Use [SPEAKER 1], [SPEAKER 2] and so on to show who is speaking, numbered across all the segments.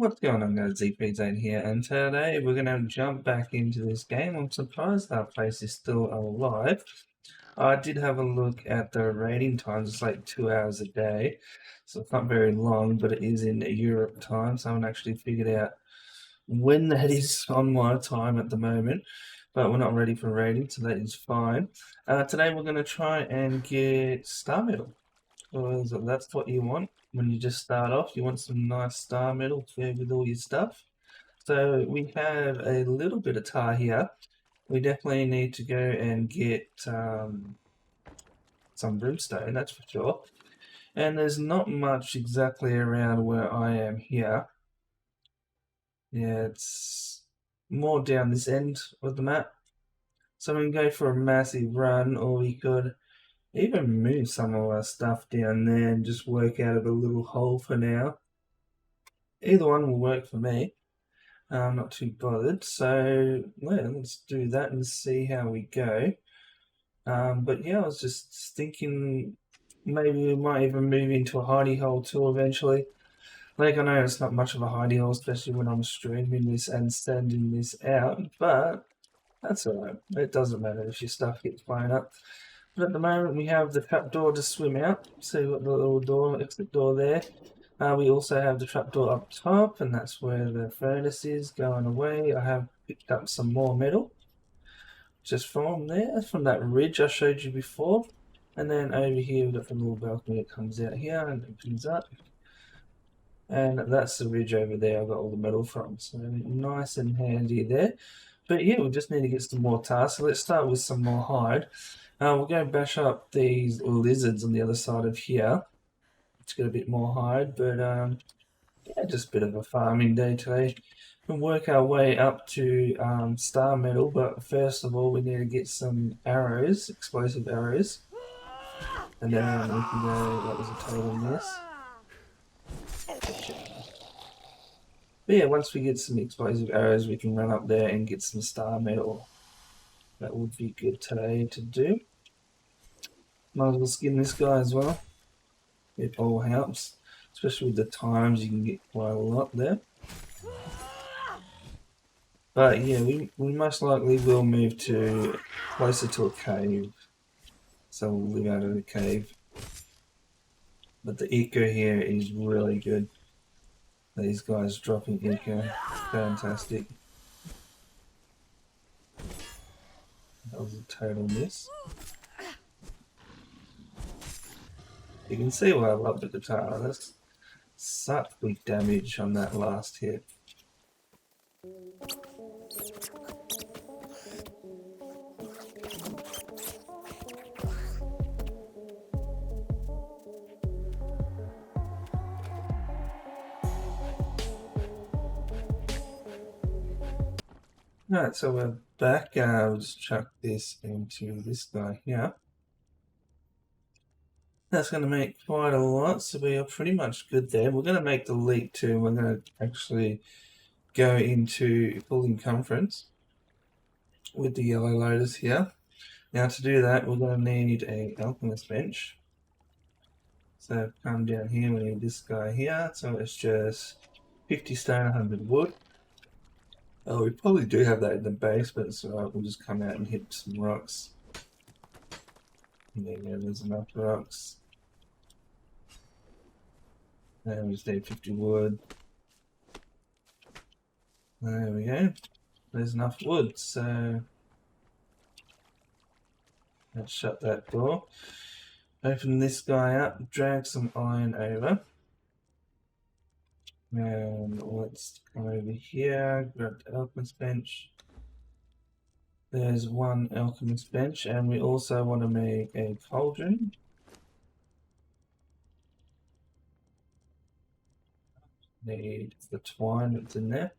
[SPEAKER 1] What's going on, guys? ZfreeZone here, and today we're going to jump back into this game. I'm surprised our place is still alive. I did have a look at the rating times. It's like 2 hours a day, so it's not very long, but it is in Europe time, so I haven't actually figured out when that is on my time at the moment, but we're not ready for rating, so that is fine. Today we're going to try and get Star Medal, because that's what you want. When you just start off, you want some nice star metal with all your stuff. So we have a little bit of tar here. We definitely need to go and get some brimstone, that's for sure. And there's not much exactly around where I am here. Yeah, it's more down this end of the map. So we can go for a massive run, or we could even move some of our stuff down there and just work out of a little hole for now. Either one will work for me. I'm not too bothered. So yeah, let's do that and see how we go. But yeah, I was just thinking maybe we might even move into a hidey hole too eventually. Like, I know it's not much of a hidey hole, especially when I'm streaming this and sending this out, but that's alright. It doesn't matter if your stuff gets blown up. But at the moment we have the trapdoor to swim out. So you've got the little door, exit door there. We also have the trapdoor up top, and that's where the furnace is going away. I have picked up some more metal just from there, from that ridge I showed you before. And then over here we've got the little balcony that comes out here and opens up. And that's the ridge over there I got all the metal from. So nice and handy there. But yeah, we just need to get some more tar. So let's start with some more hide. We'll go bash up these lizards on the other side of here to get a bit more hide, but yeah, just a bit of a farming day today. We'll work our way up to star metal, but first of all we need to get some arrows, explosive arrows, and then we can go. That was a total miss. But yeah, once we get some explosive arrows, we can run up there and get some star metal. That would be good today to do. Might as well skin this guy as well. It all helps, especially with the times. You can get quite a lot there. But yeah, we most likely will move to closer to a cave. So we'll live out of the cave. But the eco here is really good. These guys dropping eco, fantastic. That was a total miss. You can see why I love the guitar. That's such big damage on that last hit. Alright, so we're back. We'll just chuck this into this guy here. That's going to make quite a lot, so we are pretty much good there. We're going to make the leap too. We're going to actually go into full encumbrance with the yellow lotus here. Now to do that, we're going to need a alchemist bench. So come down here, we need this guy here. So it's just 50 stone, 100 wood. Oh, we probably do have that in the base, but it's alright. We'll just come out and hit some rocks. Yeah, there's enough rocks. And we just need 50 wood. There we go. There's enough wood, so let's shut that door. Open this guy up, drag some iron over. And let's come over here, grab the alchemist bench. There's one alchemist bench, and we also want to make a cauldron. Need the twine that's in there.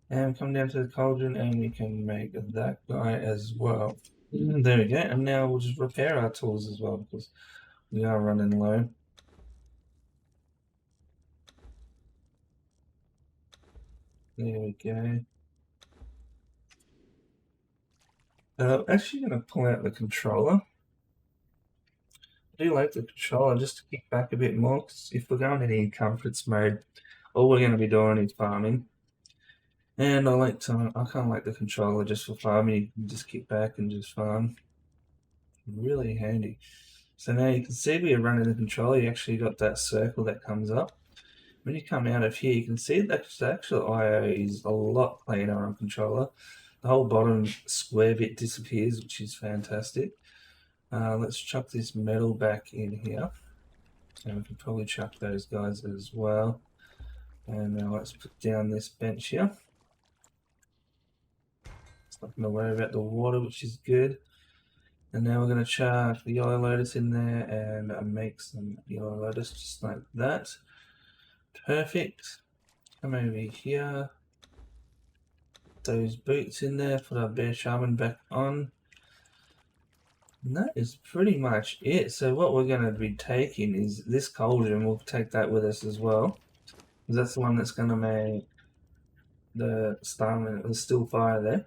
[SPEAKER 1] And come down to the cauldron, and we can make that guy as well. There we go, and now we'll just repair our tools as well, because we are running low. There we go. I'm actually going to pull out the controller. I do like the controller just to kick back a bit more, because if we're going in encumbrance mode, all we're going to be doing is farming. And I kind of like the controller just for farming. You can just kick back and just farm. Really handy. So now you can see we are running the controller. You actually got that circle that comes up. When you come out of here, you can see that the actual IO is a lot cleaner on controller. The whole bottom square bit disappears, which is fantastic. Let's chuck this metal back in here. And we can probably chuck those guys as well. And now let's put down this bench here. It's not going to worry about the water, which is good. And now we're going to chuck the yellow lotus in there and make some yellow lotus just like that. Perfect. Come over here. Those boots in there. Put our bear shaman back on. And that is pretty much it. So what we're going to be taking is this cauldron. We'll take that with us as well. Because that's the one that's going to make the still fire there.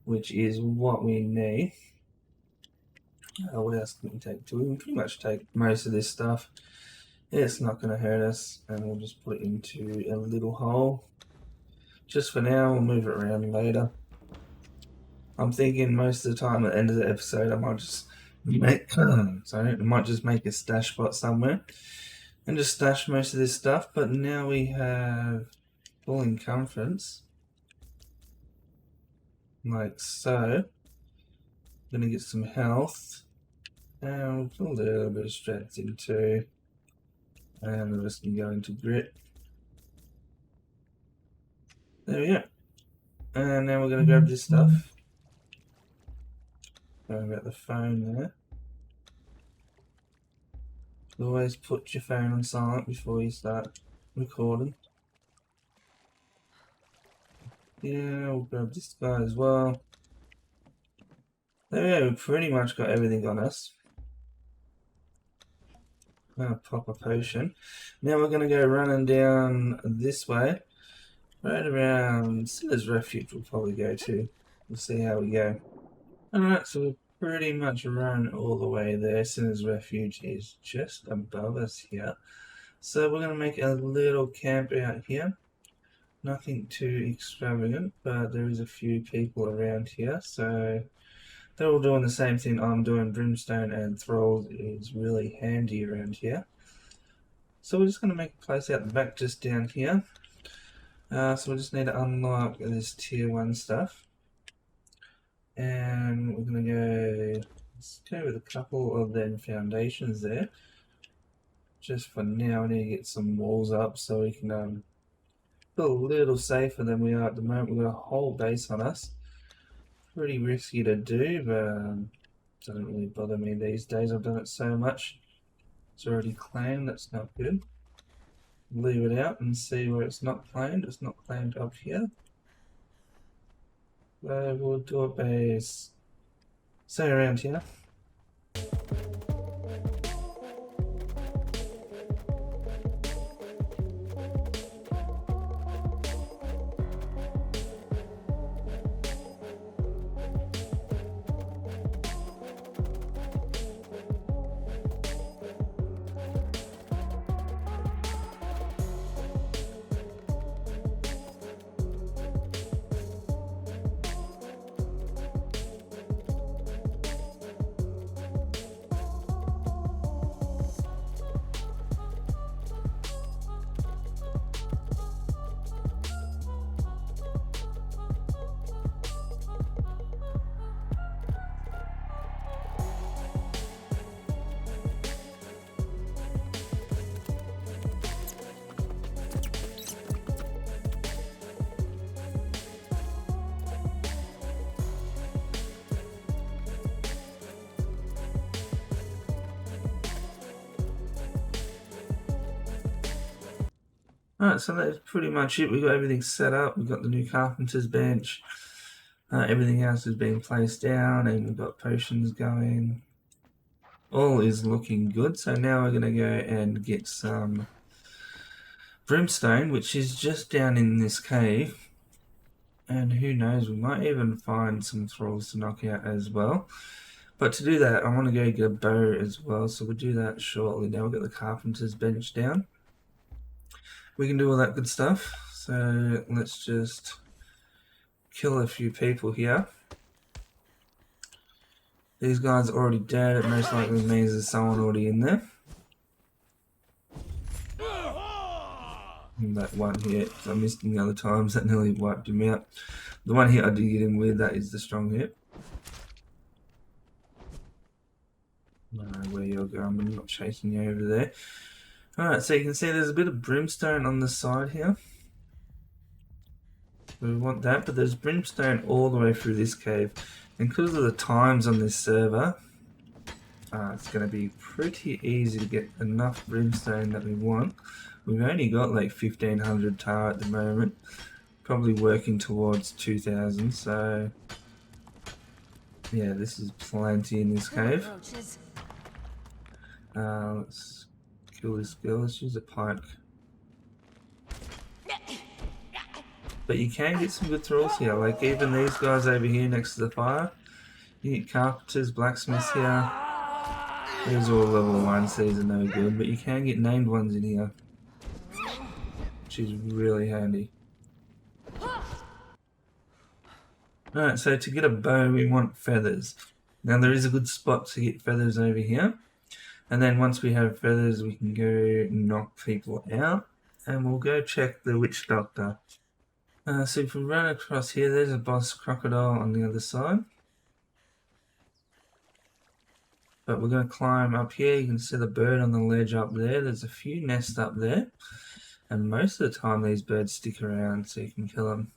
[SPEAKER 1] Which is what we need. What else can we take? We can pretty much take most of this stuff. It's not going to hurt us, and we'll just put it into a little hole. Just for now, we'll move it around later. I'm thinking most of the time at the end of the episode, I might just make a stash spot somewhere and just stash most of this stuff. But now we have full encumbrance, like so. Gonna get some health, and we'll put a little bit of strength into. And the rest can go into grit. There we go. And now we're going to grab this stuff. Sorry about the phone there. Always put your phone on silent before you start recording. Yeah, we'll grab this guy as well. There we go, we've pretty much got everything on us. I'm going to pop a potion. Now we're going to go running down this way. Right around Sinner's Refuge we'll probably go to. We'll see how we go. Alright, so we've pretty much run all the way there. Sinner's Refuge is just above us here. So we're going to make a little camp out here. Nothing too extravagant, but there is a few people around here. So they're all doing the same thing I'm doing. Brimstone and Thralls is really handy around here. So we're just going to make a place out the back just down here. So we just need to unlock this tier 1 stuff. And we're going to let's go with a couple of them foundations there. Just for now, we need to get some walls up so we can feel a little safer than we are at the moment. We've got a whole base on us. Pretty risky to do, but doesn't really bother me these days. I've done it so much. It's already claimed, that's not good. Leave it out and see where it's not claimed. It's not claimed up here. So we'll do a base, say around here. Alright, so that's pretty much it. We've got everything set up. We've got the new carpenter's bench. Everything else is being placed down, and we've got potions going. All is looking good. So now we're going to go and get some brimstone, which is just down in this cave. And who knows, we might even find some thralls to knock out as well. But to do that, I want to go get a bow as well. So we'll do that shortly. Now we've got the carpenter's bench down. we can do all that good stuff. So let's just kill a few people here. These guys are already dead. It most likely means there's someone already in there. And that one hit, I missed him the other times, that nearly wiped him out. The one hit I did get him with, that is the strong hit. I don't know where you're going, I'm not chasing you over there. Alright, so you can see there's a bit of brimstone on the side here. We want that, but there's brimstone all the way through this cave. And because of the times on this server, it's going to be pretty easy to get enough brimstone that we want. We've only got like 1500 tar at the moment, probably working towards 2000, so yeah, this is plenty in this cave. Let's kill this girl, let's use a pike. But you can get some good thralls here, like even these guys over here next to the fire. You get carpenters, blacksmiths here. These are all level 1, so these are no good, but you can get named ones in here, which is really handy. Alright, so to get a bow we want feathers. Now there is a good spot to get feathers over here. And then once we have feathers we can go knock people out. And we'll go check the witch doctor. So if we run across here, there's a boss crocodile on the other side. But we're going to climb up here. You can see the bird on the ledge up there. There's a few nests up there. And most of the time these birds stick around so you can kill them.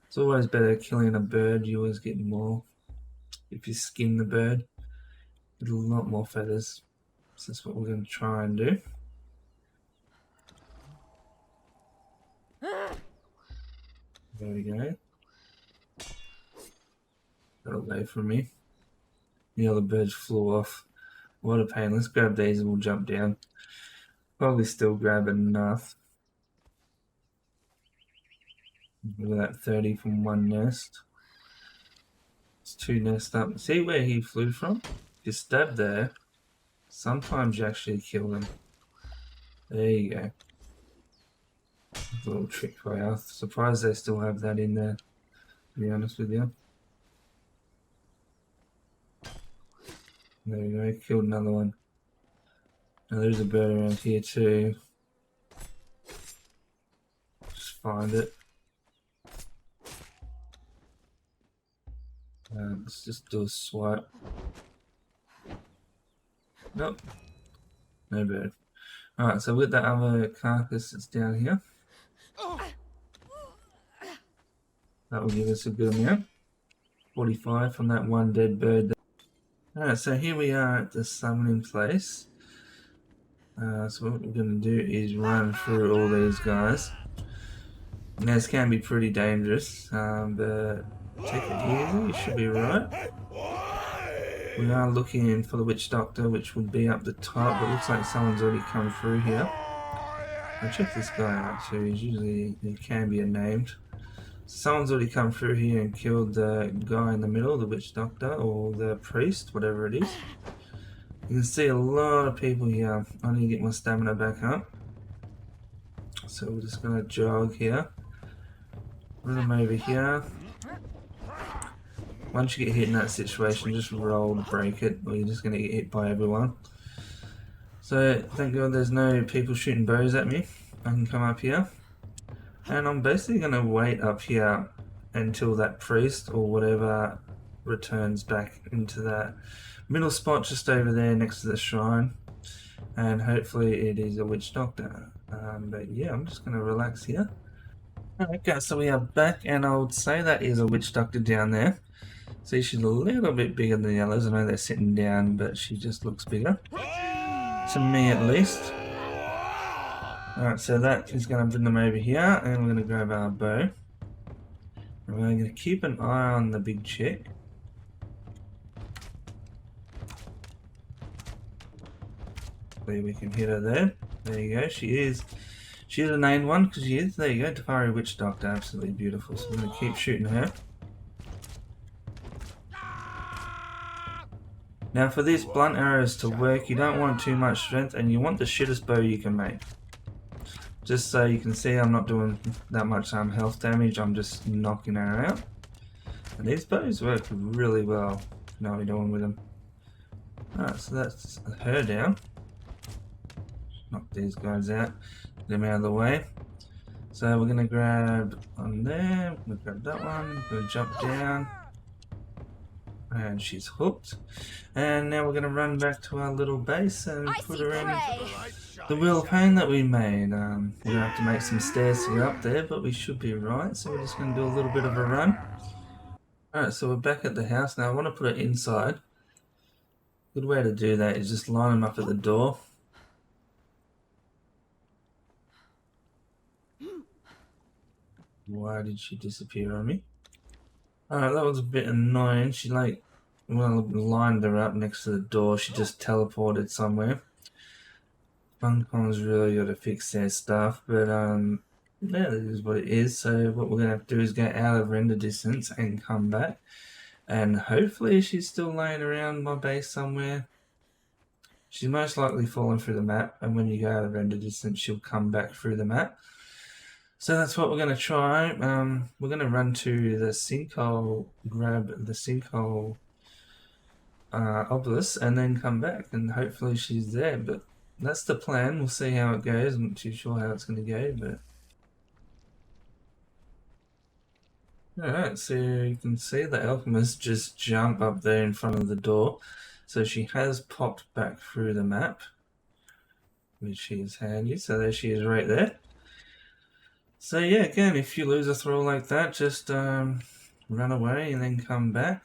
[SPEAKER 1] It's always better killing a bird. You always get more. If you skin the bird, you get a lot more feathers. So that's what we're going to try and do. There we go. Got away from me. The other birds flew off. What a pain. Let's grab these and we'll jump down. Probably still grab enough. Look at that, 30 from one nest. It's 2 nests up. See where he flew from? If you stab there, sometimes you actually kill them. There you go. A little trick for you. I'm surprised they still have that in there, to be honest with you. There we go, killed another one. Now there's a bird around here too. Just find it. Let's just do a swipe. Nope. No bird. Alright, so with that other carcass that's down here, that will give us a good amount. 45 from that one dead bird. Alright, so here we are at the summoning place. So what we're going to do is run through all these guys. Now this can be pretty dangerous, but take it easy, you should be right. We are looking for the witch doctor, which would be up the top, but it looks like someone's already come through here. I'll check this guy out too, he can be named. Someone's already come through here and killed the guy in the middle, the witch doctor, or the priest, whatever it is. You can see a lot of people here. I need to get my stamina back up. So we're just going to jog here. Run them over here. Once you get hit in that situation, just roll to break it, or you're just going to get hit by everyone. So thank God there's no people shooting bows at me. I can come up here. And I'm basically going to wait up here until that priest or whatever returns back into that middle spot just over there next to the shrine. And hopefully it is a witch doctor. But yeah, I'm just going to relax here. Okay, so we are back, and I would say that is a witch doctor down there. See, she's a little bit bigger than the others. I know they're sitting down, but she just looks bigger. To me at least. Alright, so that is going to bring them over here, and we're going to grab our bow. And we're going to keep an eye on the big chick. Hopefully we can hit her there. There you go, she is a named one, because she is. There you go, Darfari Witch Doctor, absolutely beautiful. So we're going to keep shooting her. Now for these blunt arrows to work, you don't want too much strength, and you want the shittest bow you can make. Just so you can see, I'm not doing that much health damage. I'm just knocking her out. And these bows work really well. You know what we're doing with them. Alright, so that's her down. Knock these guys out. Get them out of the way. So we're gonna grab on there. We're gonna grab that one. We're gonna jump down. And she's hooked. And now we're going to run back to our little base and put her in the wheel of pain that we made. We're going to have to make some stairs to get up there, but we should be right. So we're just going to do a little bit of a run. Alright, so we're back at the house. Now I want to put it inside. Good way to do that is just line them up at the door. Why did she disappear on me? Alright, that was a bit annoying. She lined her up next to the door. She just teleported somewhere. Funcom's really got to fix their stuff, but yeah, that is what it is. So what we're going to have to do is go out of render distance and come back. And hopefully she's still laying around my base somewhere. She's most likely fallen through the map, and when you go out of render distance, she'll come back through the map. So that's what we're going to try. We're going to run to the sinkhole, grab the sinkhole obelisk, and then come back, and hopefully she's there. But that's the plan. We'll see how it goes. I'm not too sure how it's going to go, but alright, so you can see the alchemist just jump up there in front of the door. So she has popped back through the map, which is handy. So there she is right there. So yeah, again, if you lose a throw like that, just run away and then come back.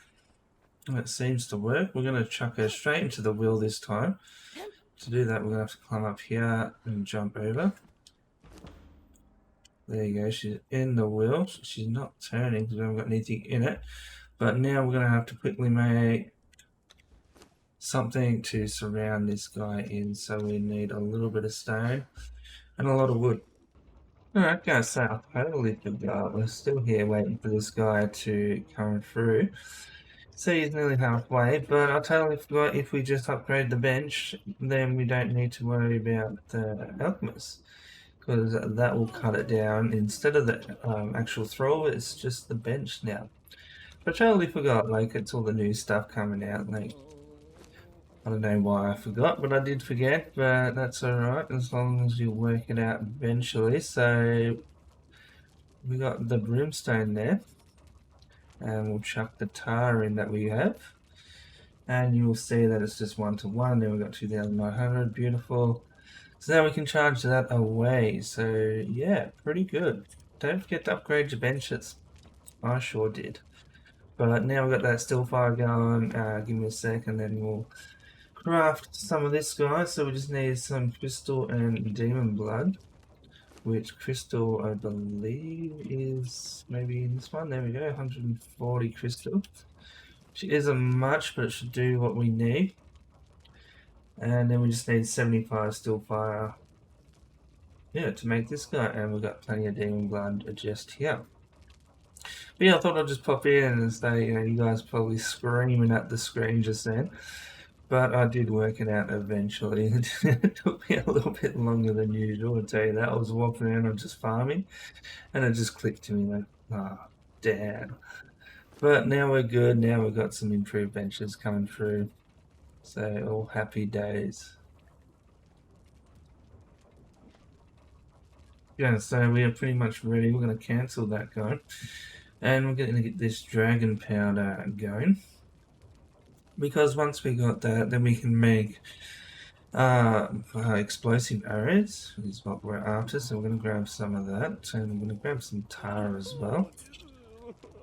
[SPEAKER 1] That seems to work. We're going to chuck her straight into the wheel this time. To do that, we're going to have to climb up here and jump over. There you go, she's in the wheel. She's not turning because we haven't got anything in it. But now we're going to have to quickly make something to surround this guy in. So we need a little bit of stone and a lot of wood. Alright guys, so I totally forgot. We're still here waiting for this guy to come through. So he's nearly halfway, but I totally forgot if we just upgrade the bench, then we don't need to worry about the alchemist. Because that will cut it down. Instead of the actual thrower, it's just the bench now. But I totally forgot, like, it's all the new stuff coming out, like, I don't know why I forgot, but I did forget, but that's alright, as long as you work it out eventually. So, we got the brimstone there, and we'll chuck the tar in that we have. And you'll see that it's just 1 to 1, then we've got 2,900, beautiful. So now we can charge that away, so yeah, pretty good. Don't forget to upgrade your benches. I sure did. But now we've got that still fire going, give me a sec and then we'll craft some of this guy. So we just need some crystal and demon blood, which crystal I believe is maybe in this one. There we go, 140 crystal. Which isn't much, but it should do what we need. And then we just need 75 still fire, yeah, to make this guy, and we've got plenty of demon blood just here. But yeah, I thought I'd just pop in and say, you guys probably screaming at the screen just then. But I did work it out eventually. It took me a little bit longer than usual, I'll tell you that. I was walking around, I'm just farming, and it just clicked to me like, oh, damn. But now we're good, now we've got some improved benches coming through. So, all happy days. Yeah, so we are pretty much ready. We're going to cancel that guy. And we're going to get this dragon powder going. Because once we got that, then we can make explosive arrows, is what we're after. So we're going to grab some of that. And I'm going to grab some tar as well.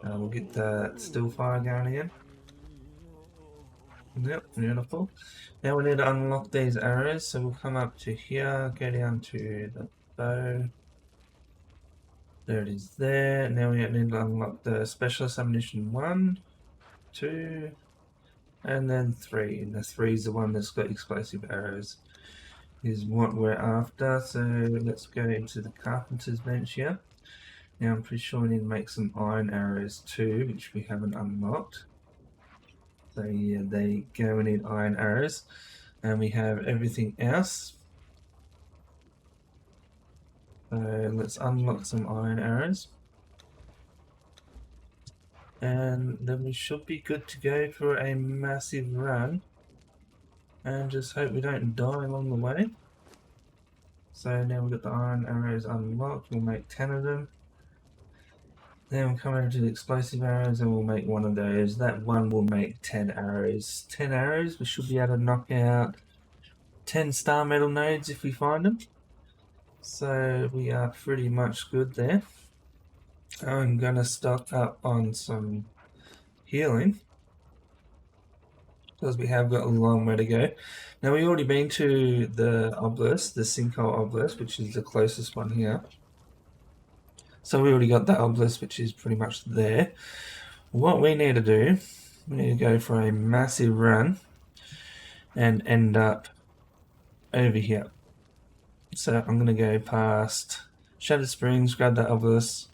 [SPEAKER 1] We'll get that still fire going again. Yep, beautiful. Now we need to unlock these arrows. So we'll come up to here, go down to the bow. There it is there. Now we need to unlock the specialist ammunition 1, 2, and then 3. And the 3 is the one that's got explosive arrows, is what we're after. So let's go into the carpenter's bench here. Now I'm pretty sure we need to make some iron arrows too, which we haven't unlocked. So yeah, there you go, we need iron arrows. And we have everything else. So let's unlock some iron arrows. And then we should be good to go for a massive run. And just hope we don't die along the way. So now we've got the iron arrows unlocked. We'll make 10 of them. Then we'll come over to the explosive arrows and we'll make one of those. That one will make 10 arrows. 10 arrows, we should be able to knock out 10 star metal nodes if we find them. So we are pretty much good there. I'm going to stock up on some healing, because we have got a long way to go. Now we've already been to the obelisk, the sinkhole obelisk, which is the closest one here. So we already got that obelisk, which is pretty much there. What we need to do, we need to go for a massive run and end up over here. So I'm going to go past Shadow Springs, grab that obelisk.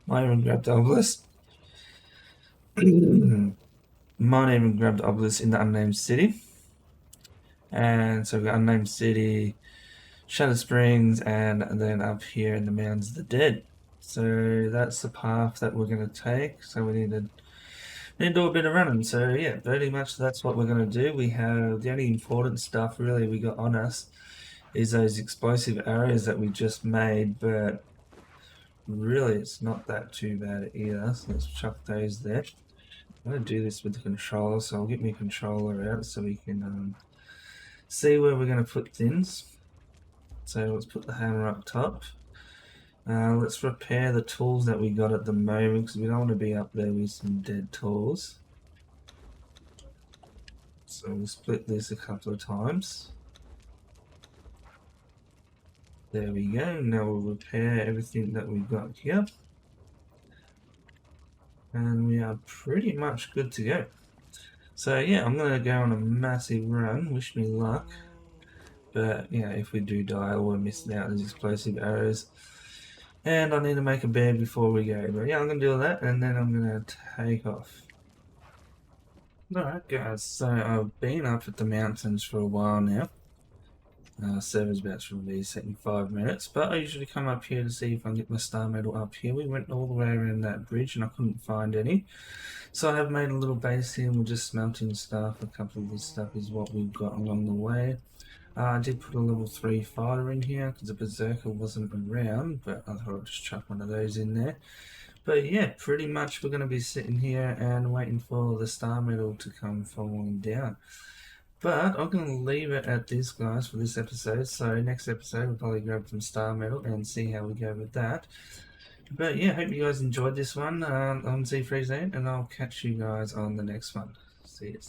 [SPEAKER 1] Might even grab the obelisk. Might even grab the obelisk in the unnamed city. And so we've got unnamed city, Shadow Springs, and then up here in the Mounds of the Dead. So that's the path that we're going to take. So we need to do a bit of running. So yeah, pretty much that's what we're going to do. We have the only important stuff really we got on us is those explosive arrows that we just made, but really it's not that too bad either. So let's chuck those there. I'm going to do this with the controller, so I'll get my controller out so we can see where we're going to put things. So let's put the hammer up top. Let's repair the tools that we got at the moment, because we don't want to be up there with some dead tools. So we'll split this a couple of times. There we go. Now we'll repair everything that we've got here. And we are pretty much good to go. So yeah, I'm going to go on a massive run. Wish me luck. But yeah, if we do die, we're missing out on these explosive arrows. And I need to make a bed before we go. But yeah, I'm going to do that and then I'm going to take off. Alright guys, so I've been up at the mountains for a while now. Server's about to release in 5 minutes, but I usually come up here to see if I can get my star medal up here. We went all the way around that bridge and I couldn't find any. So I have made a little base here and we're just smelting stuff. A couple of this stuff is what we've got along the way. I did put a level 3 fighter in here because the berserker wasn't around, but I thought I'd just chuck one of those in there. But yeah, pretty much we're going to be sitting here and waiting for the star medal to come falling down. But I'm going to leave it at this, guys, for this episode. So next episode we'll probably grab some star medal and see how we go with that. But yeah, hope you guys enjoyed this one on ZfreeZone, and I'll catch you guys on the next one. See you.